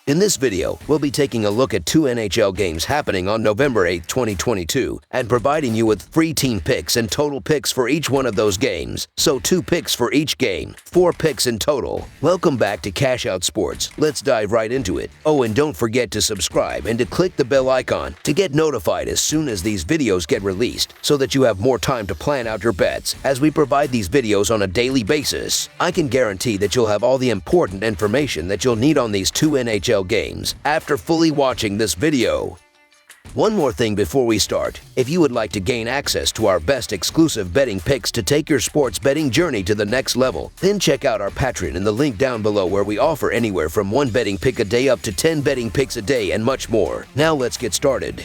In this video, we'll be taking a look at two NHL games happening on November 8, 2022, and providing you with free team picks and total picks for each one of those games. So 2 picks for each game, 4 picks in total. Welcome back to Cash Out Sports. Let's dive right into it. Oh, and don't forget to subscribe and to click the bell icon to get notified as soon as these videos get released, so that you have more time to plan out your bets as we provide these videos on a daily basis. I can guarantee that you'll have all the important information that you'll need on these two NHL games after fully watching this video. One more thing before we start. If you would like to gain access to our best exclusive betting picks to take your sports betting journey to the next level, then check out our Patreon in the link down below, where we offer anywhere from 1 betting pick a day up to 10 betting picks a day and much more. Now let's get started.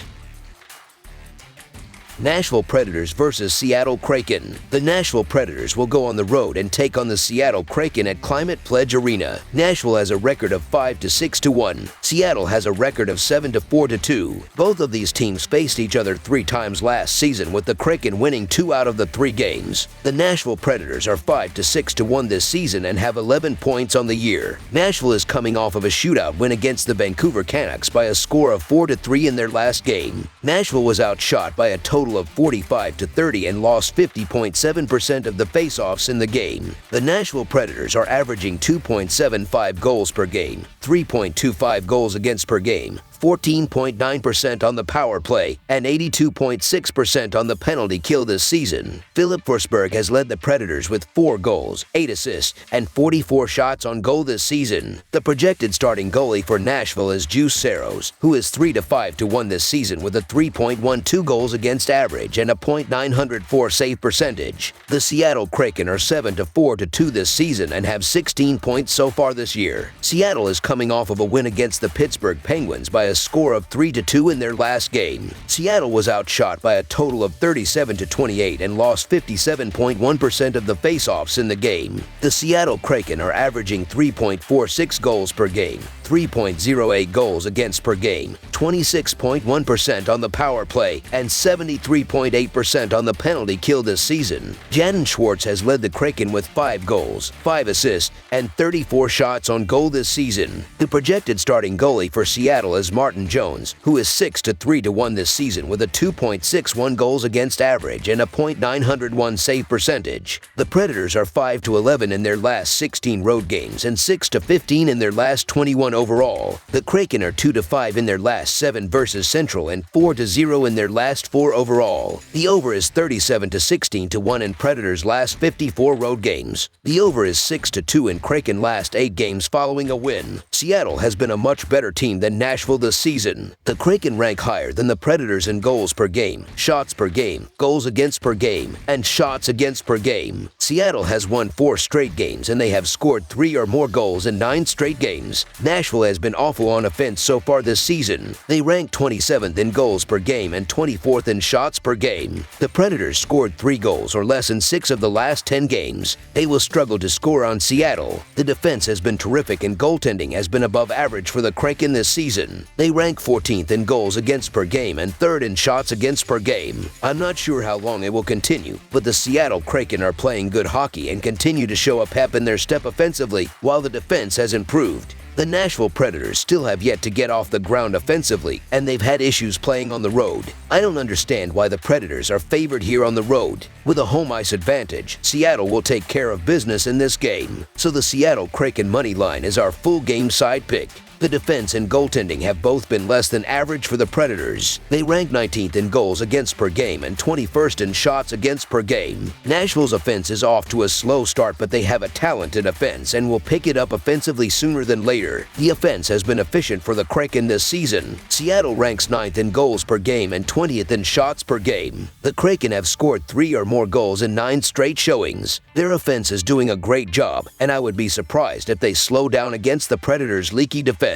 Nashville Predators versus Seattle Kraken. The Nashville Predators will go on the road and take on the Seattle Kraken at Climate Pledge Arena. Nashville has a record of 5-6-1. Seattle has a record of 7-4-2. Both of these teams faced each other 3 times last season, with the Kraken winning 2 out of the 3 games. The Nashville Predators are 5-6-1 this season and have 11 points on the year. Nashville is coming off of a shootout win against the Vancouver Canucks by a score of 4-3 in their last game. Nashville was outshot by a total of 45-30 and lost 50.7% of the faceoffs in the game. The Nashville Predators are averaging 2.75 goals per game, 3.25 goals against per game, 14.9% on the power play, and 82.6% on the penalty kill this season. Philip Forsberg has led the Predators with 4 goals, 8 assists, and 44 shots on goal this season. The projected starting goalie for Nashville is Juuse Saros, who is 3-5-1 this season with a 3.12 goals against average and a .904 save percentage. The Seattle Kraken are 7-4-2 this season and have 16 points so far this year. Seattle is coming off of a win against the Pittsburgh Penguins by a score of 3-2 in their last game. Seattle was outshot by a total of 37-28 and lost 57.1% of the faceoffs in the game. The Seattle Kraken are averaging 3.46 goals per game, 3.08 goals against per game, 26.1% on the power play, and 73.8% on the penalty kill this season. Jaden Schwartz has led the Kraken with 5 goals, 5 assists, and 34 shots on goal this season. The projected starting goalie for Seattle is Martin Jones, who is 6-3-1 this season with a 2.61 goals against average and a .901 save percentage. The Predators are 5-11 in their last 16 road games and 6-15 in their last 21 overall. The Kraken are 2-5 in their last 7 versus Central and 4-0 in their last 4 overall. The over is 37-16-1 in Predators' last 54 road games. The over is 6-2 in Kraken last 8 games following a win. Seattle has been a much better team than Nashville this season. The Kraken rank higher than the Predators in goals per game, shots per game, goals against per game, and shots against per game. Seattle has won 4 straight games and they have scored 3 or more goals in 9 straight games. Nashville has been awful on offense so far this season. They rank 27th in goals per game and 24th in shots per game. The Predators scored 3 goals or less in 6 of the last 10 games. They will struggle to score on Seattle. The defense has been terrific and goaltending has been above average for the Kraken this season. They rank 14th in goals against per game and 3rd in shots against per game. I'm not sure how long it will continue, but the Seattle Kraken are playing good hockey and continue to show a pep in their step offensively, while the defense has improved. The Nashville Predators still have yet to get off the ground offensively, and they've had issues playing on the road. I don't understand why the Predators are favored here on the road. With a home ice advantage, Seattle will take care of business in this game. So the Seattle Kraken money line is our full game side pick. The defense and goaltending have both been less than average for the Predators. They rank 19th in goals against per game and 21st in shots against per game. Nashville's offense is off to a slow start, but they have a talented offense and will pick it up offensively sooner than later. The offense has been efficient for the Kraken this season. Seattle ranks 9th in goals per game and 20th in shots per game. The Kraken have scored 3 or more goals in 9 straight showings. Their offense is doing a great job, and I would be surprised if they slow down against the Predators' leaky defense.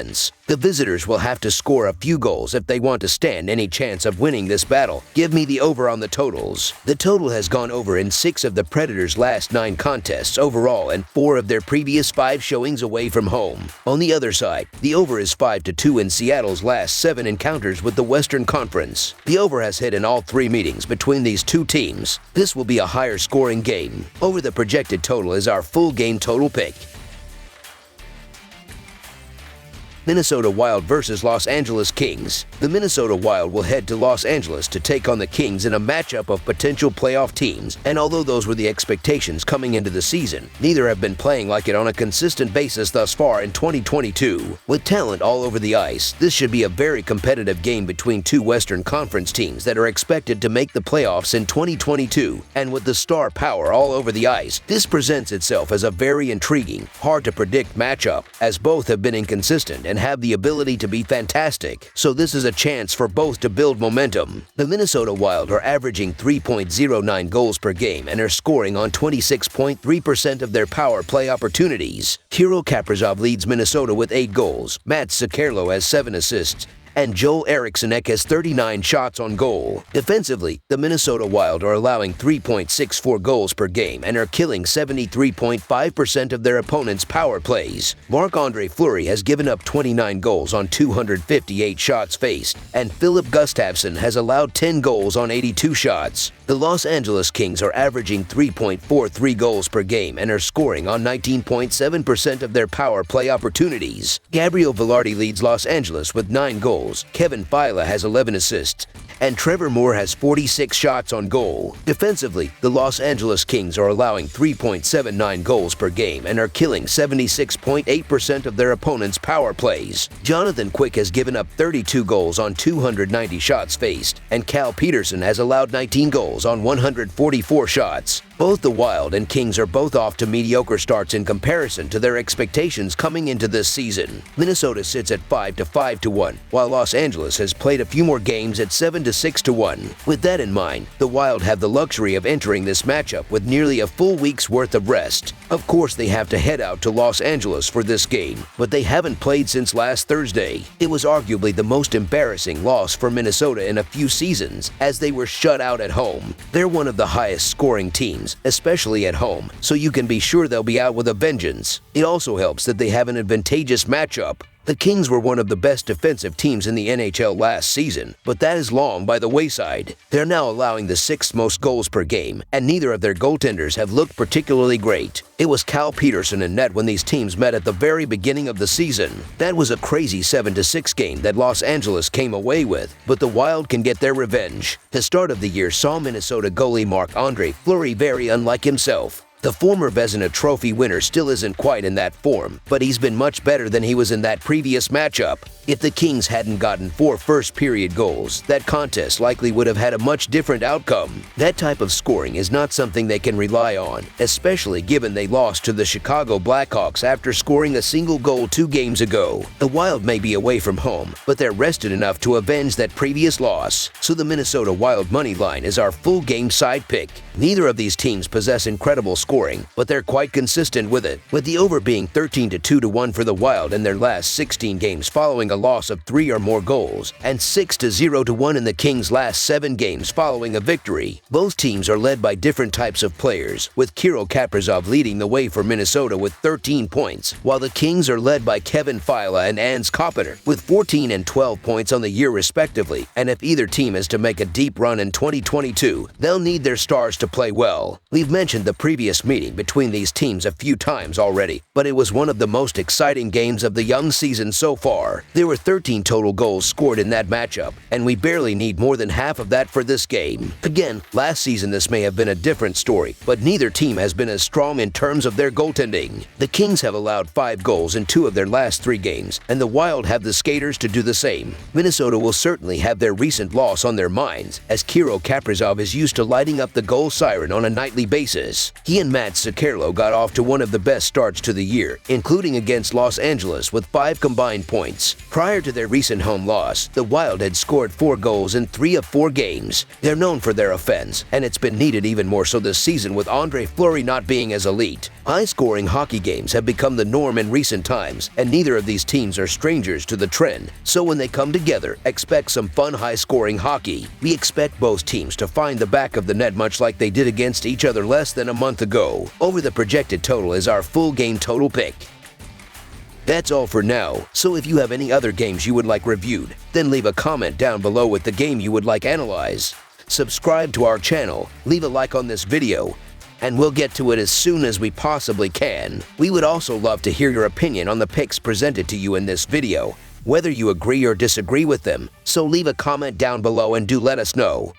The visitors will have to score a few goals if they want to stand any chance of winning this battle. Give me the over on the totals. The total has gone over in 6 of the Predators' last 9 contests overall and 4 of their previous 5 showings away from home. On the other side, the over is 5-2 in Seattle's last 7 encounters with the Western Conference. The over has hit in all 3 meetings between these 2 teams. This will be a higher scoring game. Over the projected total is our full game total pick. Minnesota Wild versus Los Angeles Kings. The Minnesota Wild will head to Los Angeles to take on the Kings in a matchup of potential playoff teams, and although those were the expectations coming into the season, neither have been playing like it on a consistent basis thus far in 2022. With talent all over the ice, this should be a very competitive game between two Western Conference teams that are expected to make the playoffs in 2022, and with the star power all over the ice, this presents itself as a very intriguing, hard-to-predict matchup, as both have been inconsistent and have the ability to be fantastic, so this is a chance for both to build momentum. The Minnesota Wild are averaging 3.09 goals per game and are scoring on 26.3% of their power play opportunities. Kirill Kaprizov leads Minnesota with 8 goals, Matt Zuccarello has 7 assists, and Joel Eriksson has 39 shots on goal. Defensively, the Minnesota Wild are allowing 3.64 goals per game and are killing 73.5% of their opponents' power plays. Marc-Andre Fleury has given up 29 goals on 258 shots faced, and Filip Gustavsson has allowed 10 goals on 82 shots. The Los Angeles Kings are averaging 3.43 goals per game and are scoring on 19.7% of their power play opportunities. Gabriel Vilardi leads Los Angeles with 9 goals. Kevin Fiala has 11 assists, and Trevor Moore has 46 shots on goal. Defensively, the Los Angeles Kings are allowing 3.79 goals per game and are killing 76.8% of their opponents' power plays. Jonathan Quick has given up 32 goals on 290 shots faced, and Cal Peterson has allowed 19 goals on 144 shots. Both the Wild and Kings are both off to mediocre starts in comparison to their expectations coming into this season. Minnesota sits at 5-5-1, while Los Angeles has played a few more games at 7-6-1. With that in mind, the Wild have the luxury of entering this matchup with nearly a full week's worth of rest. Of course, they have to head out to Los Angeles for this game, but they haven't played since last Thursday. It was arguably the most embarrassing loss for Minnesota in a few seasons, as they were shut out at home. They're one of the highest scoring teams, especially at home, so you can be sure they'll be out with a vengeance. It also helps that they have an advantageous matchup. The Kings were one of the best defensive teams in the NHL last season, but that is long by the wayside. They're now allowing the 6th most goals per game, and neither of their goaltenders have looked particularly great. It was Cal Peterson in net when these teams met at the very beginning of the season. That was a crazy 7-6 game that Los Angeles came away with, but the Wild can get their revenge. The start of the year saw Minnesota goalie Marc-Andre Fleury very unlike himself. The former Vezina Trophy winner still isn't quite in that form, but he's been much better than he was in that previous matchup. If the Kings hadn't gotten 4 first-period goals, that contest likely would have had a much different outcome. That type of scoring is not something they can rely on, especially given they lost to the Chicago Blackhawks after scoring a single goal 2 games ago. The Wild may be away from home, but they're rested enough to avenge that previous loss, so the Minnesota Wild money line is our full game side pick. Neither of these teams possess incredible scoring, but they're quite consistent with it, with the over being 13-2-1 for the Wild in their last 16 games following a loss of 3 or more goals, and 6-0-1 in the Kings' last 7 games following a victory. Both teams are led by different types of players, with Kirill Kaprizov leading the way for Minnesota with 13 points, while the Kings are led by Kevin Fiala and Ans Kopitar with 14 and 12 points on the year respectively, and if either team is to make a deep run in 2022, they'll need their stars to play well. We've mentioned the previous meeting between these teams a few times already, but it was one of the most exciting games of the young season so far. There were 13 total goals scored in that matchup, and we barely need more than half of that for this game. Again, last season this may have been a different story, but neither team has been as strong in terms of their goaltending. The Kings have allowed 5 goals in 2 of their last 3 games, and the Wild have the skaters to do the same. Minnesota will certainly have their recent loss on their minds, as Kirill Kaprizov is used to lighting up the goal siren on a nightly basis. He and Matt Zuccarello got off to one of the best starts to the year, including against Los Angeles with 5 combined points. Prior to their recent home loss, the Wild had scored 4 goals in 3 of 4 games. They're known for their offense, and it's been needed even more so this season with Andre Fleury not being as elite. High-scoring hockey games have become the norm in recent times, and neither of these teams are strangers to the trend. So when they come together, expect some fun high-scoring hockey. We expect both teams to find the back of the net much like they did against each other less than a month ago. Over the projected total is our full game total pick. That's all for now, so if you have any other games you would like reviewed, then leave a comment down below with the game you would like analyzed. Subscribe to our channel, leave a like on this video, and we'll get to it as soon as we possibly can. We would also love to hear your opinion on the picks presented to you in this video, whether you agree or disagree with them, so leave a comment down below and do let us know.